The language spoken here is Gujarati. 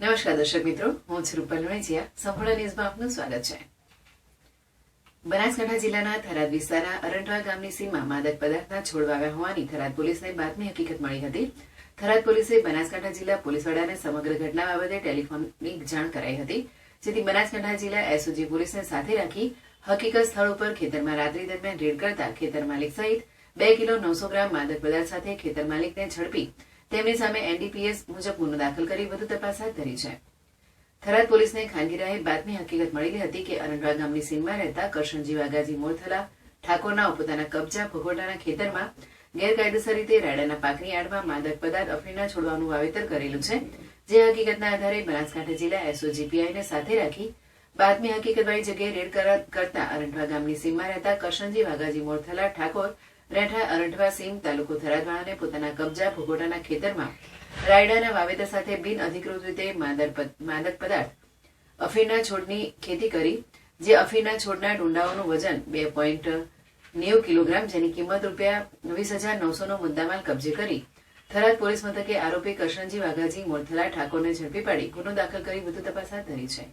નમસ્કાર દર્શક મિત્રો, હું છું રૂપલ વણેચિયા. સંપૂર્ણ ન્યૂઝમાં આપનું સ્વાગત છે. બનાસકાંઠા જિલ્લાના થરાદ વિસ્તારના અરંટવા ગામની સીમમાં માદક પદાર્થના છોડ વાવ્યા હોવાની થરાદ પોલીસને બાતમી હકીકત મળી હતી. થરાદ પોલીસે બનાસકાંઠા જિલ્લા પોલીસ વડાને સમગ્ર ઘટના બાબતે ટેલિફોનિક જાણ કરાઈ હતી, જેથી બનાસકાંઠા જિલ્લા એસઓજી પોલીસને સાથે રાખી હકીકત સ્થળ ઉપર ખેતરમાં રાત્રિ દરમિયાન રેડ કરતા ખેતર માલિક સહિત 2 કિલો 900 ગ્રામ માદક પદાર્થ સાથે ખેતર માલિકને ઝડપી તેમની સામે એનડીપીએસ મુજબ ગુનો દાખલ કરી વધુ તપાસ હાથ ધરી છે. થરાદ પોલીસને ખાનગી રાહે બાતમી હકીકત મળેલી હતી કે અરંટવા ગામની સીમમાં રહેતા કરશનજી વાઘાજી મોરથલા ઠાકોરના પોતાના કબજા ભગોટાના ખેતરમાં ગેરકાયદેસર રીતે રાયડાના પાકની આડમાં માદક પદાર્થ અફીણના છોડવાનું વાવેતર કરેલું છે. જે હકીકતના આધારે બનાસકાંઠા જિલ્લા એસઓજીપીઆઈને સાથે રાખી બાતમી હકીકતવાળી જગ્યાએ રેડ કરતા અરંટવા ગામની સીમમાં રહેતા કરશનજી વાઘાજી મોરથલા ઠાકોર રહેઠા અરંટવા સીમ તાલુકો થરાદવાળાને પોતાના કબજા ભોગોટાના ખેતરમાં રાયડાના વાવેતર સાથે બિન અધિકૃત રીતે માદક પદાર્થ અફીણના છોડની ખેતી કરી, જે અફીણના છોડના ડુંડાઓનું વજન 2.90 કિલોગ્રામ, જેની કિંમત ₹20,900 નો મુદ્દામાલ કબજે કરી થરાદ પોલીસ મથકે આરોપી કરશનજી વાઘાજી મોરથલા ઠાકોરને ઝડપી પાડી ગુનો દાખલ કરી વધુ તપાસ હાથ ધરી છે.